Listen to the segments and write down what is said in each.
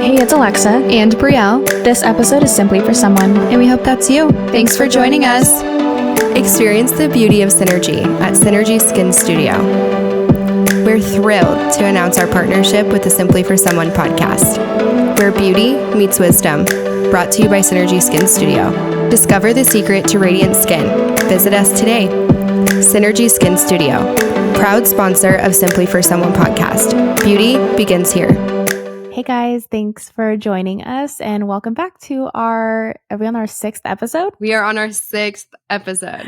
Hey, it's Alexa. And Brielle. This episode is simply for someone, and we hope that's you. Thanks for joining us. Experience the beauty of synergy at Synergy Skin Studio. We're thrilled to announce our partnership with the Simply for Someone podcast, where beauty meets wisdom, brought to you by Synergy Skin Studio. Discover the secret to radiant skin. Visit us today. Synergy Skin Studio, proud sponsor of Simply for Someone podcast. Beauty begins here. Hey guys, thanks for joining us and welcome back to are we on our 6th episode? We are on our 6th episode.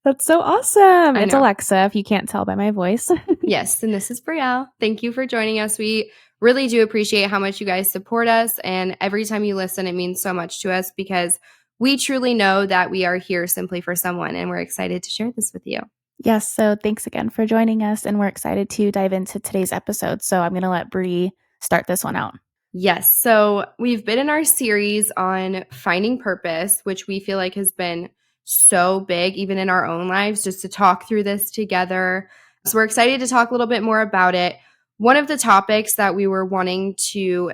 That's so awesome. I It's know. Alexa, if you can't tell by my voice. Yes, and this is Brielle. Thank you for joining us. We really do appreciate how much you guys support us, and every time you listen, it means so much to us because we truly know that we are here simply for someone, and we're excited to share this with you. Yes, so thanks again for joining us, and we're excited to dive into today's episode. So I'm going to let Bri start this one out. Yes, so we've been in our series on finding purpose, which we feel like has been so big, even in our own lives, just to talk through this together. So we're excited to talk a little bit more about it. One of the topics that we were wanting to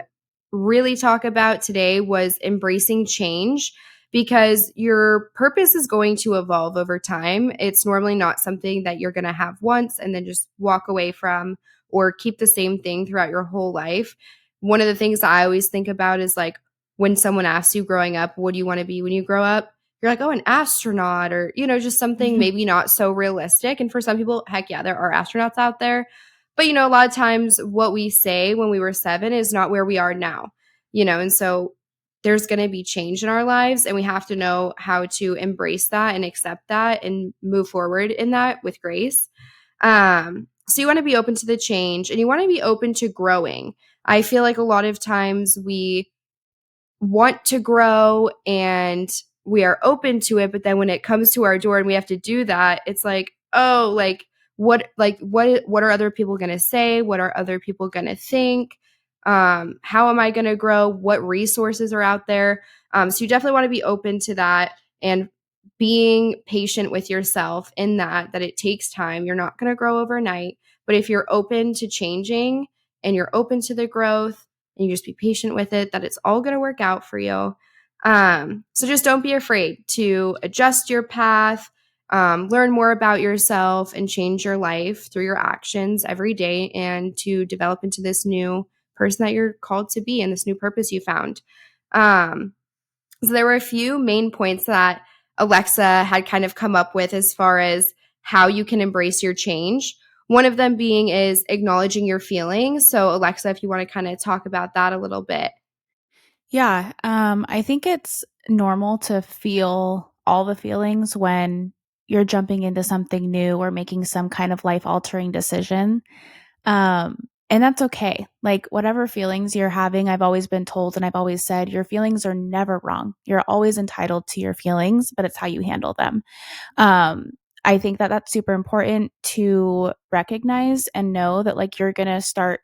really talk about today was embracing change, because your purpose is going to evolve over time. It's normally not something that you're going to have once and then just walk away from or keep the same thing throughout your whole life. One of the things that I always think about is like when someone asks you growing up, what do you want to be when you grow up? You're like, oh, an astronaut, or, just something maybe not so realistic. And for some people, heck yeah, there are astronauts out there. But, a lot of times what we say when we were 7 is not where we are now, and so there's going to be change in our lives, and we have to know how to embrace that and accept that and move forward in that with grace. So you want to be open to the change, and you want to be open to growing. I feel like a lot of times we want to grow and we are open to it, but then when it comes to our door and we have to do that, it's like, oh, what are other people going to say? What are other people going to think? How am I going to grow? What resources are out there? So you definitely want to be open to that and being patient with yourself in that it takes time. You're not going to grow overnight, but if you're open to changing and you're open to the growth and you just be patient with it, that it's all going to work out for you. So just don't be afraid to adjust your path, learn more about yourself, and change your life through your actions every day, and to develop into this new person that you're called to be and this new purpose you found. So there were a few main points that Alexa had kind of come up with as far as how you can embrace your change. One of them being is acknowledging your feelings. So Alexa, if you want to kind of talk about that a little bit. Yeah, I think it's normal to feel all the feelings when you're jumping into something new or making some kind of life-altering decision. And that's okay. Like whatever feelings you're having, I've always been told and I've always said your feelings are never wrong. You're always entitled to your feelings, but it's how you handle them. I think that that's super important to recognize and know that like you're going to start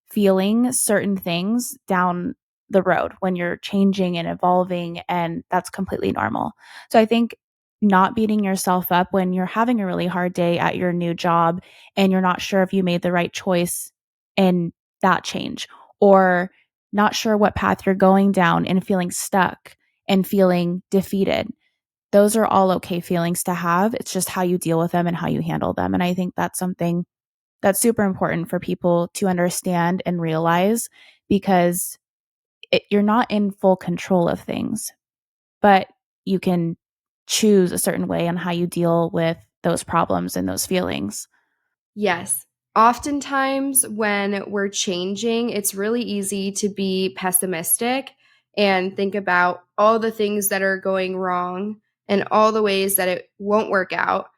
feeling certain things down the road when you're changing and evolving, and that's completely normal. So I think not beating yourself up when you're having a really hard day at your new job and you're not sure if you made the right choice in that change, or not sure what path you're going down and feeling stuck and feeling defeated. Those are all okay feelings to have. It's just how you deal with them and how you handle them. And I think that's something that's super important for people to understand and realize, because you're not in full control of things, but you can choose a certain way on how you deal with those problems and those feelings. Yes. Oftentimes when we're changing, it's really easy to be pessimistic and think about all the things that are going wrong and all the ways that it won't work out.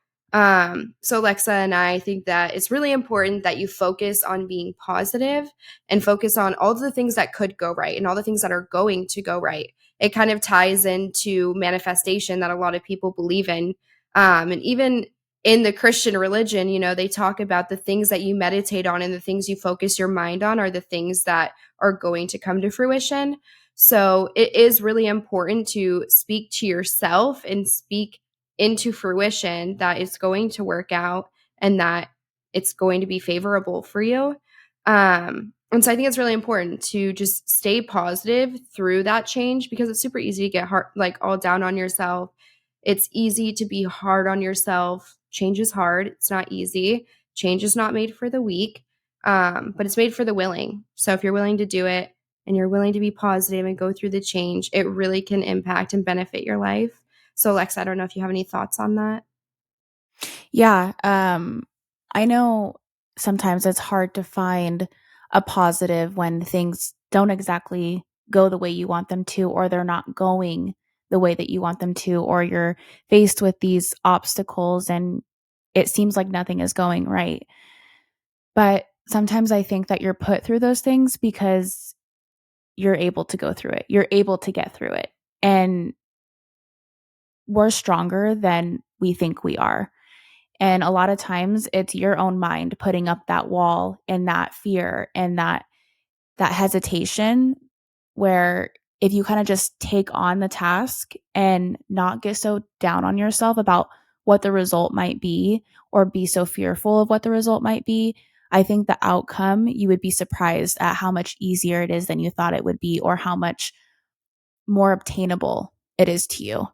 So Alexa and I think that it's really important that you focus on being positive and focus on all the things that could go right and all the things that are going to go right. It kind of ties into manifestation that a lot of people believe in. And even in the Christian religion, they talk about the things that you meditate on and the things you focus your mind on are the things that are going to come to fruition. So it is really important to speak to yourself and speak into fruition that it's going to work out and that it's going to be favorable for you. And so I think it's really important to just stay positive through that change because it's super easy to get hard, like all down on yourself. It's easy to be hard on yourself. Change is hard. It's not easy. Change is not made for the weak, but it's made for the willing. So if you're willing to do it and you're willing to be positive and go through the change, it really can impact and benefit your life. So, Lexa, I don't know if you have any thoughts on that. Yeah, I know sometimes it's hard to find a positive when things don't exactly go the way you want them to, or they're not going the way that you want them to, or you're faced with these obstacles and it seems like nothing is going right. But sometimes I think that you're put through those things because you're able to go through it. You're able to get through it. And we're stronger than we think we are. And a lot of times it's your own mind putting up that wall and that fear and that hesitation where if you kind of just take on the task and not get so down on yourself about what the result might be or be so fearful of what the result might be, I think the outcome, you would be surprised at how much easier it is than you thought it would be or how much more obtainable it is to you.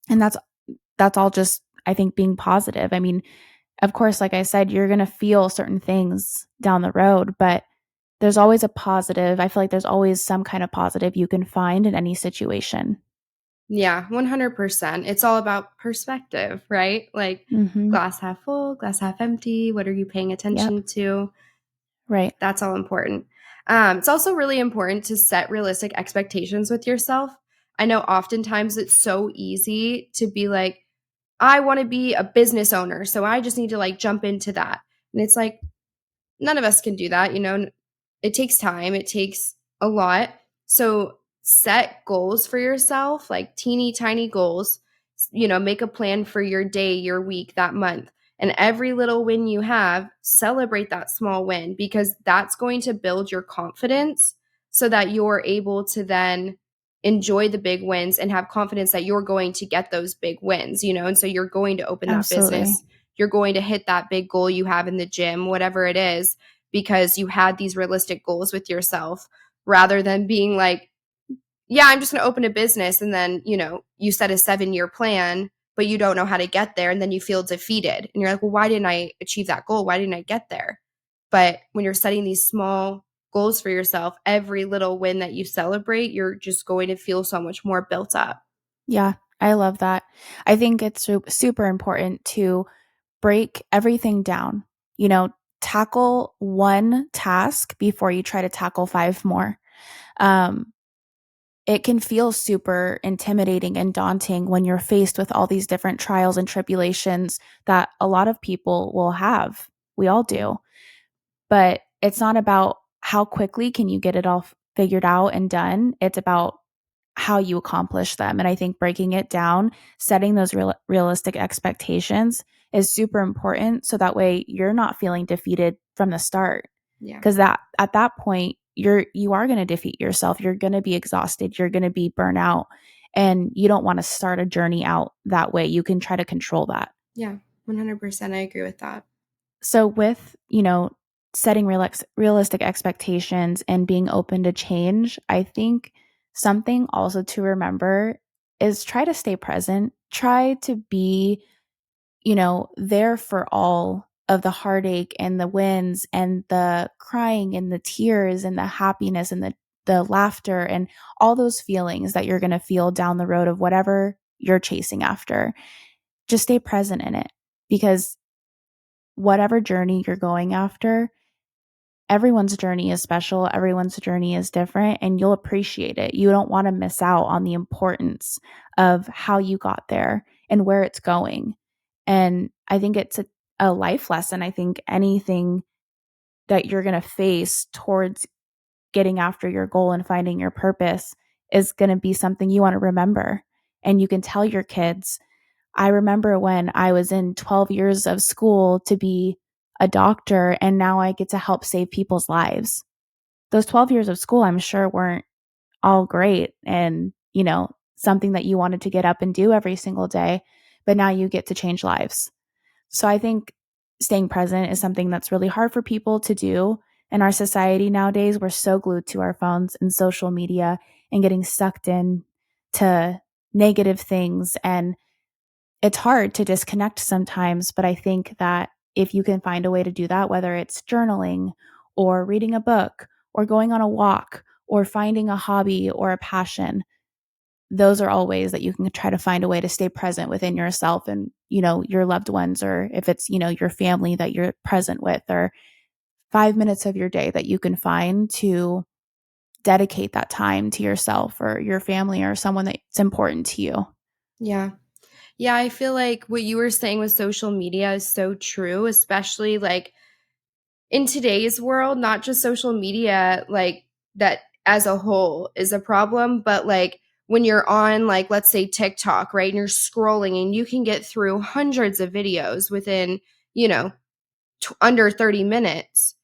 And that's all just I think being positive. I mean, of course, like I said, you're going to feel certain things down the road, but there's always a positive. I feel like there's always some kind of positive you can find in any situation. Yeah, 100%. It's all about perspective, right? Like Mhm. glass half full, glass half empty. What are you paying Yep. attention to? Right. That's all important. It's also really important to set realistic expectations with yourself. I know oftentimes it's so easy to be like, I want to be a business owner, so I just need to like jump into that. And it's like, none of us can do that, you know. It takes time, it takes a lot. So set goals for yourself, like teeny tiny goals. You know, make a plan for your day, your week, that month. And every little win you have, celebrate that small win because that's going to build your confidence so that you're able to then enjoy the big wins and have confidence that you're going to get those big wins, you know. And so you're going to open that Absolutely. business, you're going to hit that big goal you have in the gym, whatever it is, because you had these realistic goals with yourself rather than being like, yeah, I'm just going to open a business. And then, you know, you set a 7 year plan, but you don't know how to get there. And then you feel defeated. And you're like, well, why didn't I achieve that goal? Why didn't I get there? But when you're setting these small goals for yourself, every little win that you celebrate, you're just going to feel so much more built up. Yeah, I love that. I think it's super important to break everything down. You know, tackle one task before you try to tackle five more. Um, it can feel super intimidating and daunting when you're faced with all these different trials and tribulations that a lot of people will have. We all Yeah. do. But it's not about how quickly can you get it all figured out and done. It's about how you accomplish them. And I think breaking it down, setting those realistic expectations is super important. So that way you're not feeling defeated from the start. Yeah. Because that at that point, you are going to defeat yourself. You're going to be exhausted. You're going to be burnt out. And you don't want to start a journey out that way. You can try to control that. Yeah. 100%. I agree with that. So with, setting realistic expectations and being open to change, I think something also to remember is try to stay present. Try to be, there for all of the heartache and the wins and the crying and the tears and the happiness and the laughter and all those feelings that you're going to feel down the road of whatever you're chasing after. Just stay present in it because whatever journey you're going after, everyone's journey is special, everyone's journey is different, and you'll appreciate it. You don't want to miss out on the importance of how you got there and where it's going. And I think it's a life lesson. I think anything that you're going to face towards getting after your goal and finding your purpose is going to be something you want to remember. And you can tell your kids, I remember when I was in 12 years of school to be a doctor, and now I get to help save people's lives. Those 12 years of school, I'm sure, weren't all great and, something that you wanted to get up and do every single day, but now you get to change lives. So I think staying present is something that's really hard for people to do in our society nowadays. We're so glued to our phones and social media and getting sucked in to negative things, and it's hard to disconnect sometimes, but I think that if you can find a way to do that, whether it's journaling or reading a book or going on a walk or finding a hobby or a passion, those are all ways that you can try to find a way to stay present within yourself and, your loved ones, or if it's, your family that you're present with, or 5 minutes of your day that you can find to dedicate that time to yourself or your family or someone that's important to you. Yeah. Yeah, I feel like what you were saying with social media is so true, especially like in today's world, not just social media, like that as a whole is a problem, but like when you're on, like, let's say TikTok, right? And you're scrolling and you can get through hundreds of videos within, you know, under 30 minutes.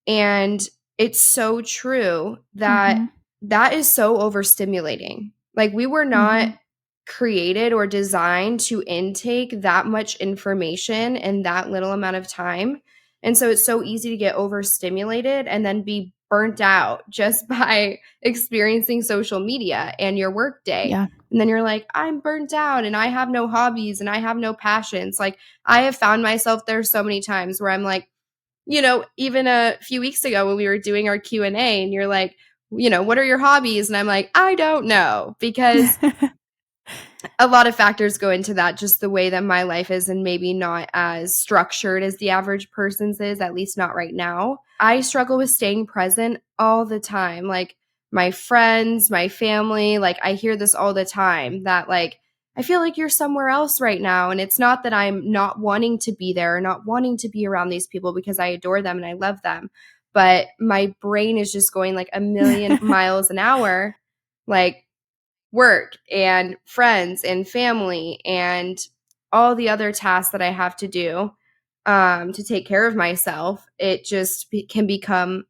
And it's so true that Mhm. that is so overstimulating. Like, we were not Mhm. created or designed to intake that much information in that little amount of time. And so it's so easy to get overstimulated and then be burnt out just by experiencing social media and your work day. Yeah. And then you're like, I'm burnt out and I have no hobbies and I have no passions. Like, I have found myself there so many times where I'm like, even a few weeks ago when we were doing our Q&A and you're like, what are your hobbies? And I'm like, I don't know, because a lot of factors go into that, just the way that my life is and maybe not as structured as the average person's is, at least not right now. I struggle with staying present all the time. Like, my friends, my family, like, I hear this all the time that, like, I feel like you're somewhere else right now. And it's not that I'm not wanting to be there or not wanting to be around these people, because I adore them and I love them. But my brain is just going like a million miles an hour. Like, work and friends and family and all the other tasks that I have to do to take care of myself, it just can become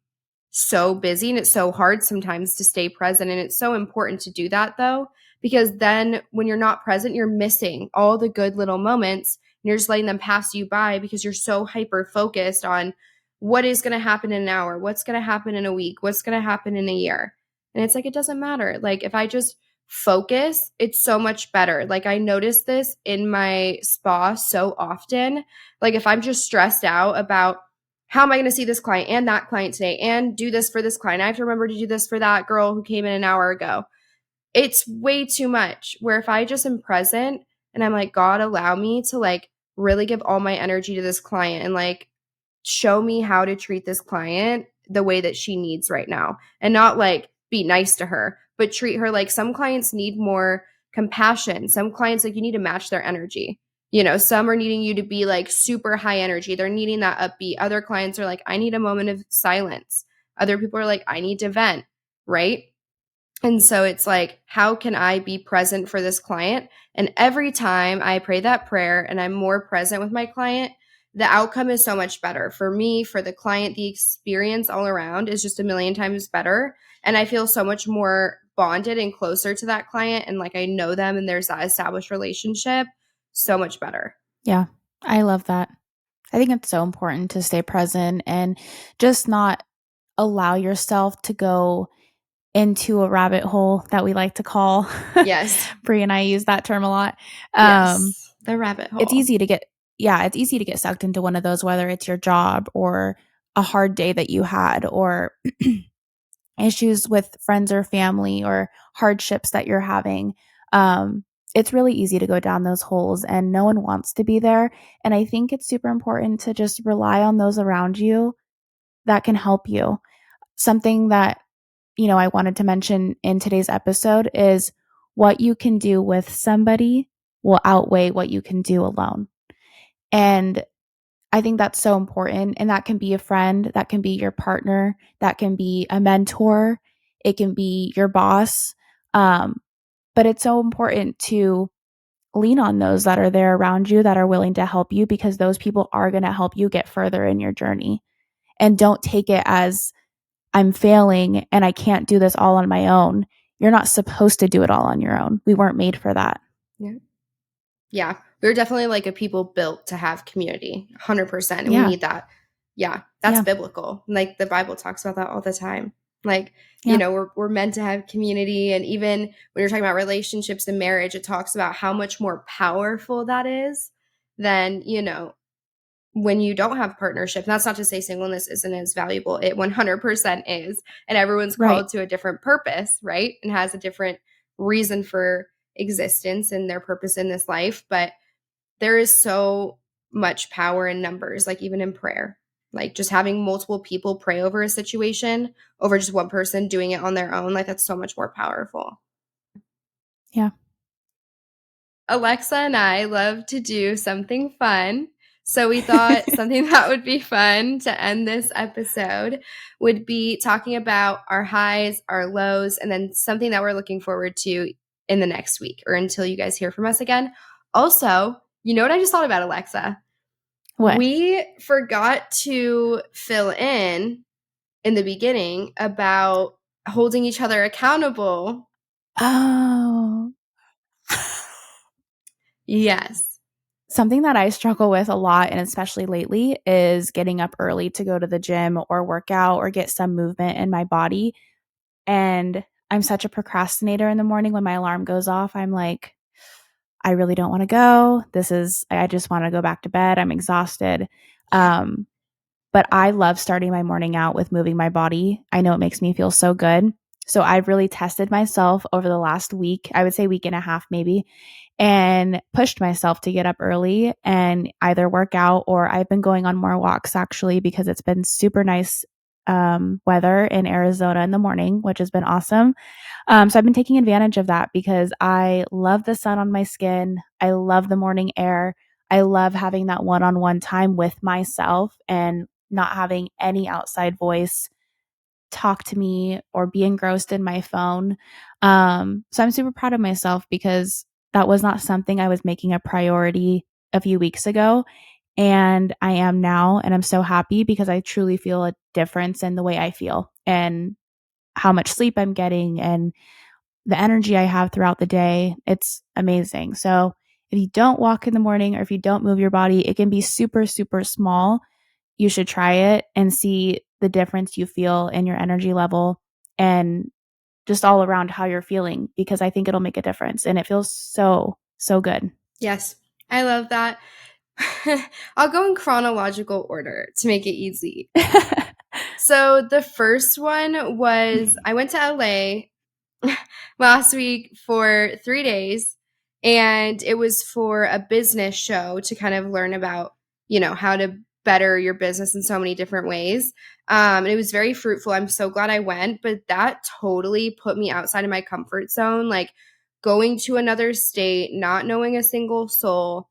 so busy, and it's so hard sometimes to stay present. And it's so important to do that, though, because then when you're not present, you're missing all the good little moments and you're just letting them pass you by because you're so hyper focused on what is going to happen in an hour, what's going to happen in a week, what's going to happen in a year. And it's like, it doesn't matter. Like, if I just focus, it's so much better. Like, I notice this in my spa so often. Like, if I'm just stressed out about how am I going to see this client and that client today and do this for this client, I have to remember to do this for that girl who came in an hour ago. It's way too much. Where if I just am present and I'm like, God, allow me to like really give all my energy to this client and like show me how to treat this client the way that she needs right now, and not like be nice to her, but treat her like, some clients need more compassion. Some clients, like, you need to match their energy. Some are needing you to be like super high energy. They're needing that upbeat. Other clients are like, I need a moment of silence. Other people are like, I need to vent, right? And so it's like, how can I be present for this client? And every time I pray that prayer and I'm more present with my client, the outcome is so much better for me, for the client. The experience all around is just a million times better. And I feel so much more bonded and closer to that client. And like, I know them and there's that established relationship. So much better. Yeah, I love that. I think it's so important to stay present and just not allow yourself to go into a rabbit hole that we like to call. Yes. Brie and I use that term a lot. Um, Yes. The rabbit it's hole. easy to get, yeah, it's easy to get sucked into one of those, whether it's your job or a hard day that you had, or issues with friends or family, or hardships that you're having. It's really easy to go down those holes, and no one wants to be there. And I think it's super important to just rely on those around you that can help you. Something that, I wanted to mention in today's episode is what you can do with somebody will outweigh what you can do alone. And I think that's so important. And that can be a friend, that can be your partner, that can be a mentor, it can be your boss. Um, but it's so important to lean on those that are there around you that are willing to help you, because those people are going to help you get further in your journey. And don't take it as, I'm failing and I can't do this all on my own. You're not supposed to do it all on your own. We weren't made for that. Yeah. Yeah. We're definitely like a people built to have community, 100%. And we Yeah. need that. Yeah. That's Yeah. biblical. Like the Bible talks about that all the time. Like, Yeah. we're meant to have community. And even when you're talking about relationships and marriage, it talks about how much more powerful that is than, when you don't have partnership. And that's not to say singleness isn't as valuable. It 100% is. And everyone's Right. called to a different purpose, right? And has a different reason for existence and their purpose in this life. But there is so much power in numbers, like even in prayer. Like just having multiple people pray over a situation over just one person doing it on their own, like that's so much more powerful. Yeah. Alexa and I love to do something fun. So we thought something that would be fun to end this episode would be talking about our highs, our lows, and then something that we're looking forward to in the next week or until you guys hear from us again. Also, you know what I just thought about, Alexa? What? We forgot to fill in the beginning about holding each other accountable. Oh. Yes. Something that I struggle with a lot, and especially lately, is getting up early to go to the gym or work out or get some movement in my body. And I'm such a procrastinator in the morning when my alarm goes off. I'm like, I really don't want to go. I just want to go back to bed. I'm exhausted. Yeah. Um, but I love starting my morning out with moving my body. I know it makes me feel so good. So I've really tested myself over the last week, I would say week and a half maybe, and pushed myself to get up early and either work out, or I've been going on more walks actually because it's been super nice weather in Arizona in the morning, which has been awesome. So I've been taking advantage of that because I love the sun on my skin. I love the morning air. I love having that one on one time with myself and not having any outside voice talk to me or be engrossed in my phone. So I'm super proud of myself because that was not something I was making a priority a few weeks ago. And I am now. And I'm so happy because I truly feel a difference in the way I feel and how much sleep I'm getting and the energy I have throughout the day. It's amazing. So if you don't walk in the morning or if you don't move your body, it can be super, super small. You should try it and see the difference you feel in your energy level and just all around how you're feeling because I think it'll make a difference and it feels so, so good. Yes. I love that. I'll go in chronological order to make it easy. So the first one was I went to LA last week for 3 days, and it was for a business show to kind of learn about, how to better your business in so many different ways. And it was very fruitful. I'm so glad I went, but that totally put me outside of my comfort zone. Like going to another state, not knowing a single soul,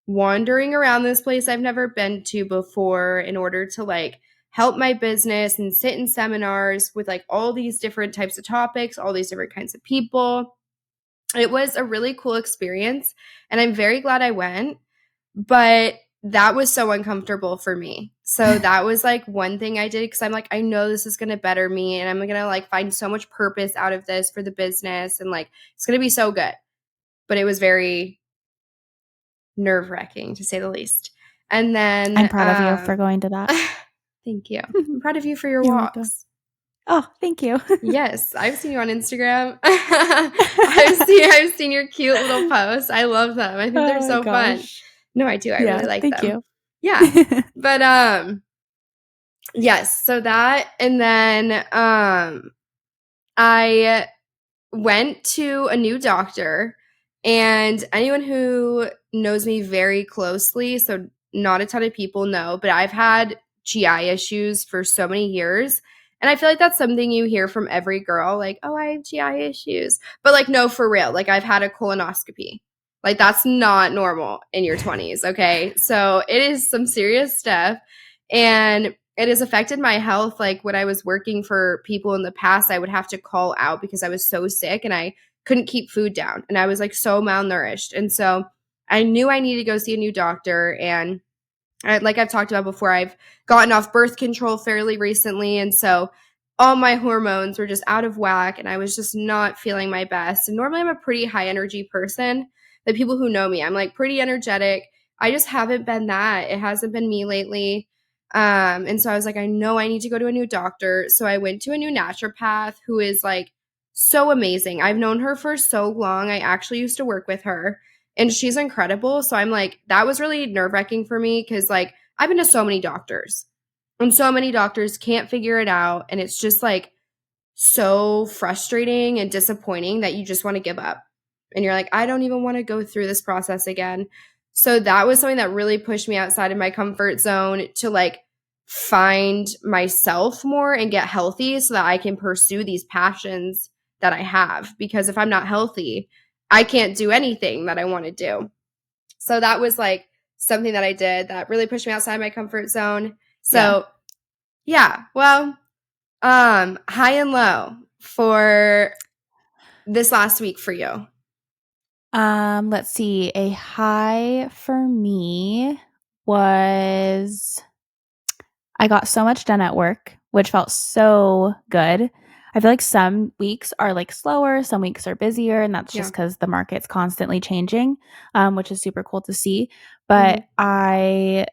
wandering around this place I've never been to before in order to like help my business and sit in seminars with like all these different types of topics, all these different kinds of people. It was a really cool experience and I'm very glad I went, but that was so uncomfortable for me. So that was like one thing I did because I'm like, I know this is going to better me and I'm going to like find so much purpose out of this for the business and like it's going to be so good. But it was very nerve-wracking to say the least. And I'm then proud of you for going to that. thank you. I'm proud of you for your You're welcome. walks. Oh, thank you. Yes, I've seen you on Instagram. I've seen your cute little posts. I love them. I think they're Oh my so fun. gosh. No, I do. I Yeah, really like thank them. you. Yeah. But yes, so that and then I went to a new doctor, and anyone who knows me very closely, so not a ton of people know, but I've had GI issues for so many years. And I feel like that's something you hear from every girl, like, oh, I have GI issues. But like, no, for real. Like, I've had a colonoscopy. Like, that's not normal in your 20s. Okay. So it is some serious stuff. And it has affected my health. Like when I was working for people in the past, I would have to call out because I was so sick and I couldn't keep food down and I was like so malnourished. And so I knew I needed to go see a new doctor. And like I've talked about before, I've gotten off birth control fairly recently. And so all my hormones were just out of whack and I was just not feeling my best. And normally I'm a pretty high energy person, the people who know me, I'm like pretty energetic. I just haven't been that. It hasn't been me lately. And so I was like, I know I need to go to a new doctor. So I went to a new naturopath who is like so amazing. I've known her for so long. I actually used to work with her and she's incredible. So I'm like, that was really nerve-wracking for me because like I've been to so many doctors and so many doctors can't figure it out. And it's just like so frustrating and disappointing that you just want to give up. And you're like, I don't even want to go through this process again. So that was something that really pushed me outside of my comfort zone to like find myself more and get healthy so that I can pursue these passions that I have. Because if I'm not healthy, I can't do anything that I want to do. So that was like something that I did that really pushed me outside my comfort zone. So yeah, well, high and low for this last week for you. Let's see. A high for me was I got so much done at work, which felt so good. I feel like some weeks are like slower, some weeks are busier, and that's just because the market's constantly changing, which is super cool to see. But I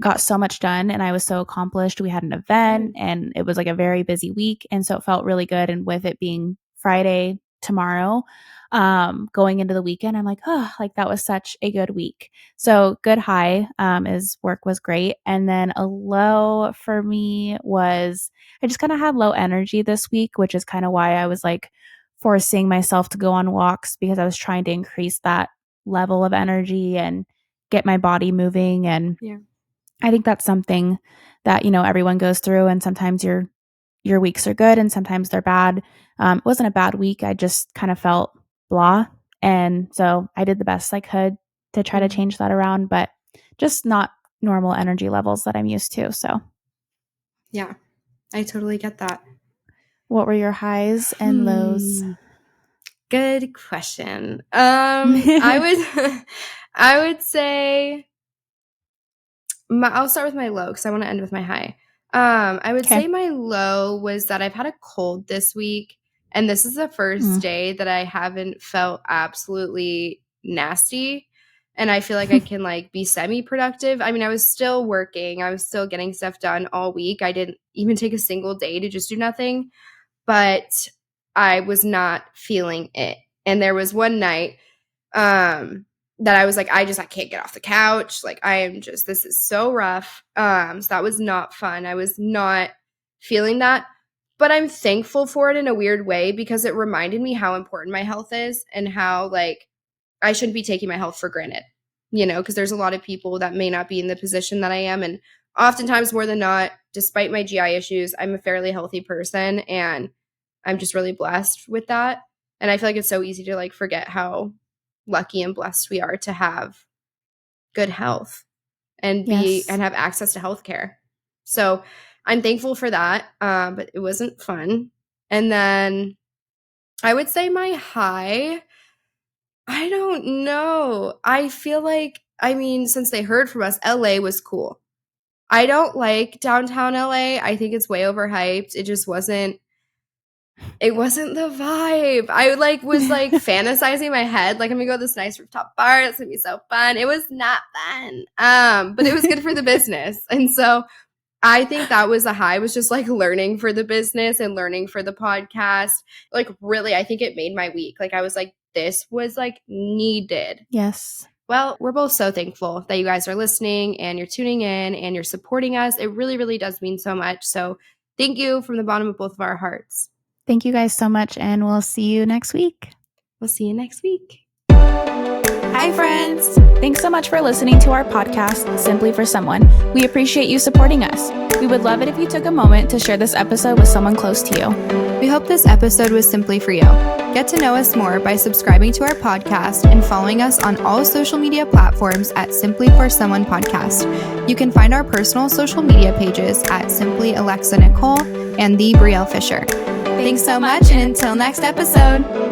got so much done and I was so accomplished. We had an event and it was like a very busy week. And so it felt really good. And with it being Friday tomorrow, going into the weekend, I'm like, oh, like that was such a good week. So good high is work was great. And then a low for me was I just kind of had low energy this week, which is kind of why I was like forcing myself to go on walks because I was trying to increase that level of energy and get my body moving. And I think that's something that, you know, everyone goes through, and sometimes your weeks are good and sometimes they're bad. It wasn't a bad week. I just kind of felt blah. And so I did the best I could to try to change that around, but just not normal energy levels that I'm used to. So yeah, I totally get that. What were your highs and lows? Good question. I would say I'll start with my low because I want to end with my high. I would say my low was that I've had a cold this week, and this is the first day that I haven't felt absolutely nasty. And I feel like I can like be semi-productive. I mean, I was still working. I was still getting stuff done all week. I didn't even take a single day to just do nothing, but I was not feeling it. And there was one night that I was like, I can't get off the couch. Like, this is so rough. So that was not fun. I was not feeling that, but I'm thankful for it in a weird way because it reminded me how important my health is and how like I shouldn't be taking my health for granted, you know, because there's a lot of people that may not be in the position that I am. And oftentimes more than not, despite my GI issues, I'm a fairly healthy person and I'm just really blessed with that. And I feel like it's so easy to like forget how lucky and blessed we are to have good health and and have access to healthcare. So I'm thankful for that. But it wasn't fun. And then I would say my high, I don't know. I feel like, I mean, since they heard from us, LA was cool. I don't like downtown LA. I think it's way overhyped. It wasn't the vibe. I was fantasizing in my head, like I'm gonna go to this nice rooftop bar. It's gonna be so fun. It was not fun. But it was good for the business. And so I think that was a high, was just like learning for the business and learning for the podcast. Like really, I think it made my week. Like I was like, this was like needed. Yes. Well, we're both so thankful that you guys are listening and you're tuning in and you're supporting us. It really, really does mean so much. So thank you from the bottom of both of our hearts. Thank you guys so much, and we'll see you next week. We'll see you next week. Hi, friends. Thanks so much for listening to our podcast, Simply for Someone. We appreciate you supporting us. We would love it if you took a moment to share this episode with someone close to you. We hope this episode was simply for you. Get to know us more by subscribing to our podcast and following us on all social media platforms at Simply for Someone Podcast. You can find our personal social media pages at Simply Alexa Nicole and The Brielle Fisher. Thanks so much, and until next episode.